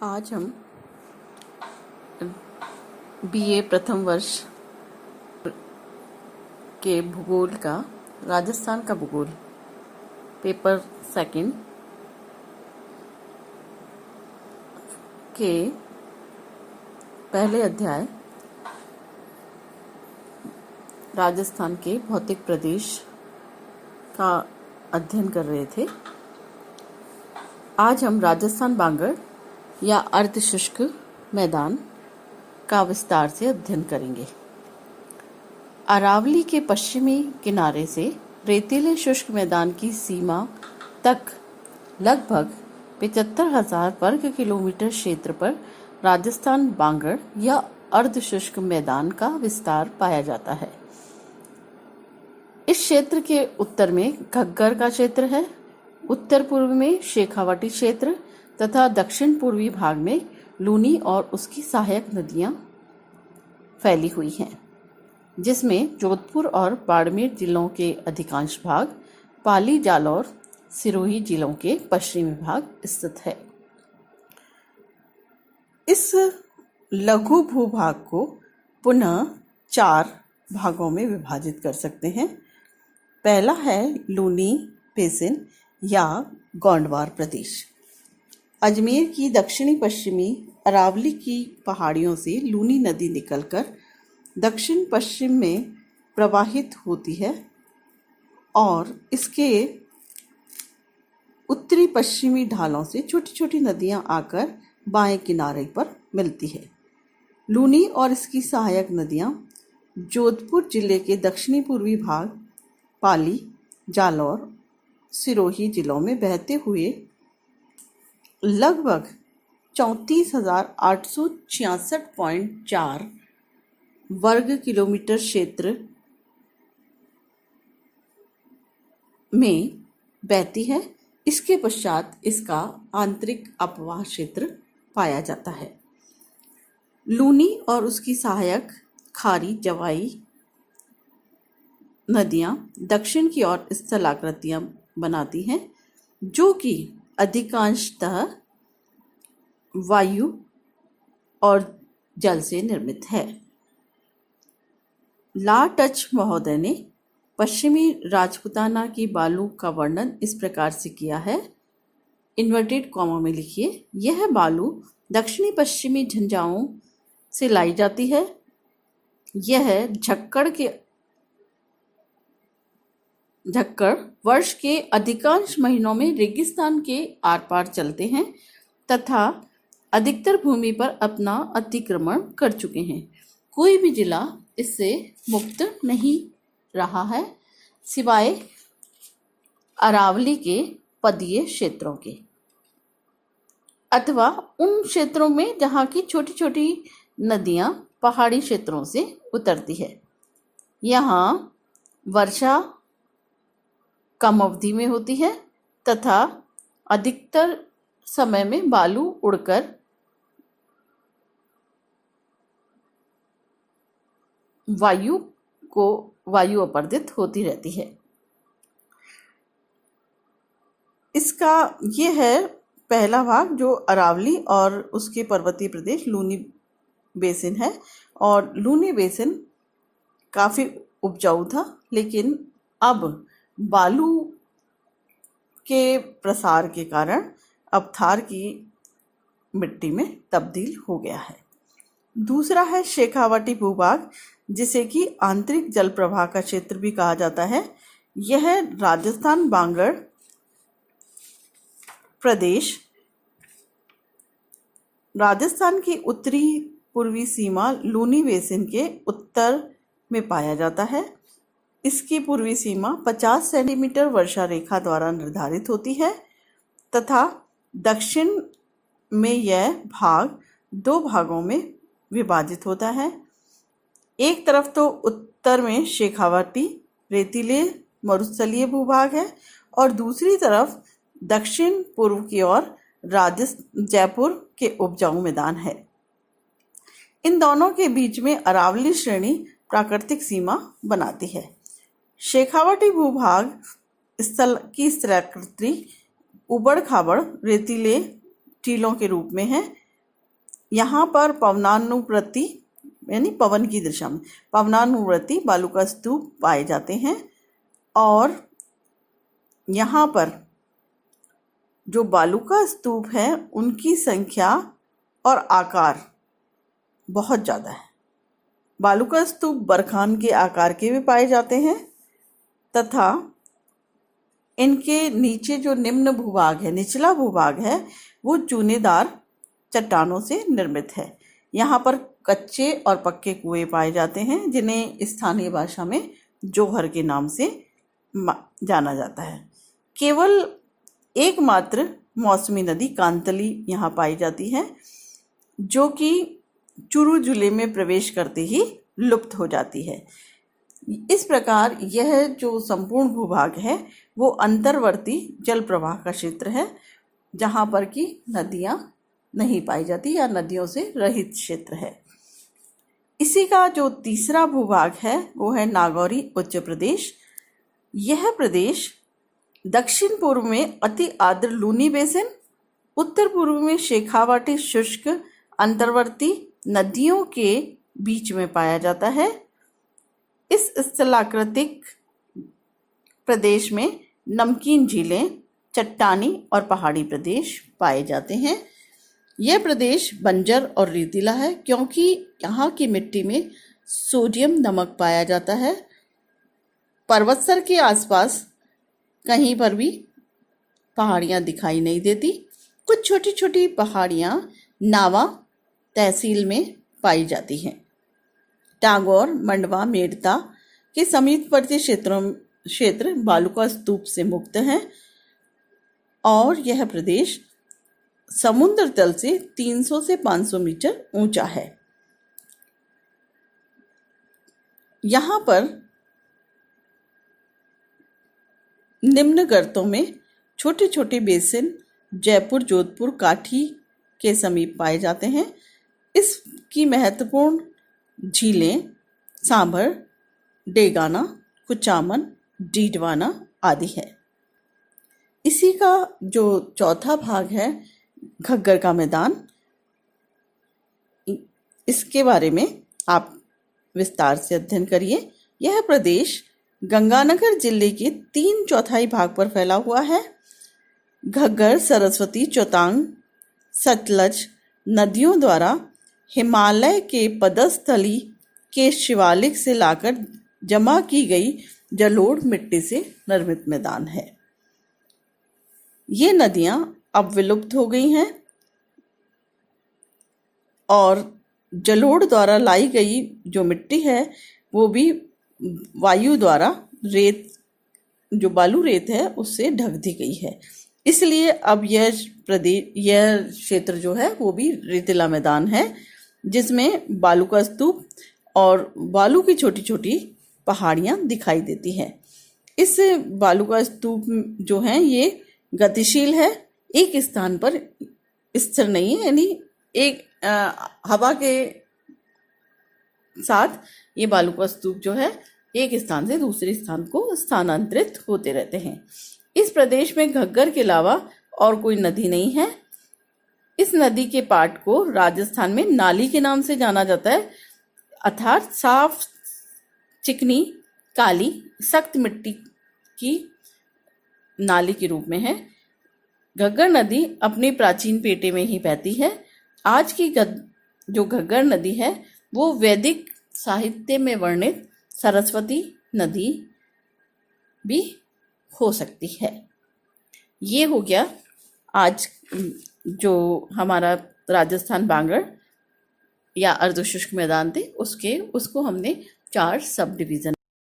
आज हम बीए प्रथम वर्ष के भूगोल का राजस्थान का भूगोल पेपर सेकंड के पहले अध्याय राजस्थान के भौतिक प्रदेश का अध्ययन कर रहे थे। आज हम राजस्थान बांगड़ या अर्ध शुष्क मैदान का विस्तार से अध्ययन करेंगे। अरावली के पश्चिमी किनारे से रेतीले शुष्क मैदान की सीमा तक लगभग 75,000 वर्ग किलोमीटर क्षेत्र पर राजस्थान बांगड़ या अर्ध शुष्क मैदान का विस्तार पाया जाता है। इस क्षेत्र के उत्तर में घग्गर का क्षेत्र है, उत्तर पूर्व में शेखावाटी क्षेत्र तथा दक्षिण पूर्वी भाग में लूनी और उसकी सहायक नदियां फैली हुई हैं, जिसमें जोधपुर और बाड़मेर जिलों के अधिकांश भाग, पाली, जालौर, सिरोही जिलों के पश्चिमी भाग स्थित है। इस लघु भूभाग को पुनः 4 भागों में विभाजित कर सकते हैं। पहला है लूनी बेसिन या गोंडवार प्रदेश। अजमेर की दक्षिणी पश्चिमी अरावली की पहाड़ियों से लूनी नदी निकलकर दक्षिण पश्चिम में प्रवाहित होती है और इसके उत्तरी पश्चिमी ढालों से छोटी छोटी नदियां आकर बाएं किनारे पर मिलती है। लूनी और इसकी सहायक नदियां जोधपुर जिले के दक्षिणी पूर्वी भाग, पाली, जालौर, सिरोही जिलों में बहते हुए लगभग 34,866.4 वर्ग किलोमीटर क्षेत्र में बहती है। इसके पश्चात इसका आंतरिक अपवाह क्षेत्र पाया जाता है। लूनी और उसकी सहायक खारी जवाई नदियां दक्षिण की ओर स्थलाकृतियां बनाती हैं, जो कि अधिकांशतः वायु और जल से निर्मित है। ला टच महोदय ने पश्चिमी राजपूताना की बालू का वर्णन इस प्रकार से किया है, इन्वर्टेड कॉमा में लिखिए, यह बालू दक्षिणी पश्चिमी झंझाओं से लाई जाती है। यह झक्कड़ वर्ष के अधिकांश महीनों में रेगिस्तान के आर पार चलते हैं तथा अधिकतर भूमि पर अपना अतिक्रमण कर चुके हैं। कोई भी जिला इससे मुक्त नहीं रहा है, सिवाय अरावली के पदीय क्षेत्रों के अथवा उन क्षेत्रों में जहाँ की छोटी छोटी नदियाँ पहाड़ी क्षेत्रों से उतरती है। यहाँ वर्षा कम अवधि में होती है तथा अधिकतर समय में बालू उड़कर वायु अपर्दित होती रहती है। इसका ये है पहला भाग जो अरावली और उसके पर्वतीय प्रदेश लूनी बेसिन है, और लूनी बेसिन काफ़ी उपजाऊ था, लेकिन अब बालू के प्रसार के कारण अब थार की मिट्टी में तब्दील हो गया है। दूसरा है शेखावाटी भूभाग, जिसे कि आंतरिक जल प्रवाह का क्षेत्र भी कहा जाता है। यह राजस्थान बांगड़ प्रदेश राजस्थान की उत्तरी पूर्वी सीमा लूनी बेसिन के उत्तर में पाया जाता है। इसकी पूर्वी सीमा 50 सेंटीमीटर वर्षा रेखा द्वारा निर्धारित होती है तथा दक्षिण में यह भाग 2 भागों में विभाजित होता है। एक तरफ तो उत्तर में शेखावाटी रेतीले मरुस्थलीय भूभाग है और दूसरी तरफ दक्षिण पूर्व की ओर जयपुर के उपजाऊ मैदान है। इन दोनों के बीच में अरावली श्रेणी प्राकृतिक सीमा बनाती है। शेखावाटी भूभाग स्थल की स्थलाकृति उबड़ खाबड़ रेतीले टीलों के रूप में है। यहाँ पर पवनानुवर्ती यानी पवन की दिशा में पवनानुवर्ती बालू का स्तूप पाए जाते हैं। और यहाँ पर जो बालू का स्तूप है उनकी संख्या और आकार बहुत ज़्यादा है। बालू का स्तूप बरखान के आकार के भी पाए जाते हैं तथा इनके नीचे जो निम्न भूभाग है, निचला भूभाग है, वो चूनेदार चट्टानों से निर्मित है। यहाँ पर कच्चे और पक्के कुएं पाए जाते हैं जिन्हें स्थानीय भाषा में जोहर के नाम से जाना जाता है। केवल एकमात्र मौसमी नदी कांतली यहाँ पाई जाती है जो कि चूरू जिले में प्रवेश करते ही लुप्त हो जाती है। इस प्रकार यह जो संपूर्ण भूभाग है वो अंतर्वर्ती जल प्रवाह का क्षेत्र है जहाँ पर कि नदियाँ नहीं पाई जाती या नदियों से रहित क्षेत्र है। इसी का जो तीसरा भूभाग है वो है नागौरी उच्च प्रदेश। यह प्रदेश दक्षिण पूर्व में अति आर्द्र लूनी बेसिन, उत्तर पूर्व में शेखावाटी शुष्क अंतर्वर्ती नदियों के बीच में पाया जाता है। इस स्थलाकृतिक प्रदेश में नमकीन झीलें, चट्टानी और पहाड़ी प्रदेश पाए जाते हैं। यह प्रदेश बंजर और रेतीला है क्योंकि यहाँ की मिट्टी में सोडियम नमक पाया जाता है। पर्वतसर के आसपास कहीं पर भी पहाड़ियाँ दिखाई नहीं देती। कुछ छोटी छोटी पहाड़ियाँ नावा तहसील में पाई जाती हैं। टागोर, मंडवा, मेड़ता के समीपवर्ती क्षेत्र बालू का स्तूप से मुक्त हैं और यह प्रदेश समुद्र तल से 300 से 500 मीटर ऊंचा है। यहाँ पर निम्न गर्तों में छोटे छोटे बेसिन जयपुर, जोधपुर, काठी के समीप पाए जाते हैं। इसकी महत्वपूर्ण झीलें सांभर, डेगाना, कुचामन, डीडवाना आदि है। इसी का जो चौथा भाग है घग्गर का मैदान, इसके बारे में आप विस्तार से अध्ययन करिए। यह प्रदेश गंगानगर जिले के 3/4 भाग पर फैला हुआ है। घग्गर, सरस्वती, चौतांग, सतलज नदियों द्वारा हिमालय के पदस्थली के शिवालिक से लाकर जमा की गई जलोढ़ मिट्टी से निर्मित मैदान है। ये नदियां अब विलुप्त हो गई हैं और जलोढ़ द्वारा लाई गई जो मिट्टी है वो भी वायु द्वारा रेत, जो बालू रेत है, उससे ढक दी गई है। इसलिए अब यह क्षेत्र जो है वो भी रेतीला मैदान है जिसमें बालू का स्तूप और बालू की छोटी छोटी पहाड़ियाँ दिखाई देती हैं। इस बालू का स्तूप जो है ये गतिशील है, एक स्थान पर स्थिर नहीं है, यानी एक हवा के साथ ये बालू का स्तूप जो है एक स्थान से दूसरे स्थान को स्थानांतरित होते रहते हैं। इस प्रदेश में घग्गर के अलावा और कोई नदी नहीं है। इस नदी के पाट को राजस्थान में नाली के नाम से जाना जाता है, अर्थात साफ, चिकनी, काली, सख्त मिट्टी की नाली के रूप में है। घग्गर नदी अपनी प्राचीन पेटे में ही बहती है। आज की जो घग्गर नदी है वो वैदिक साहित्य में वर्णित सरस्वती नदी भी हो सकती है। ये हो गया आज जो हमारा राजस्थान बांगड़ या अर्धशुष्क मैदान थे उसको हमने 4 सब डिवीज़न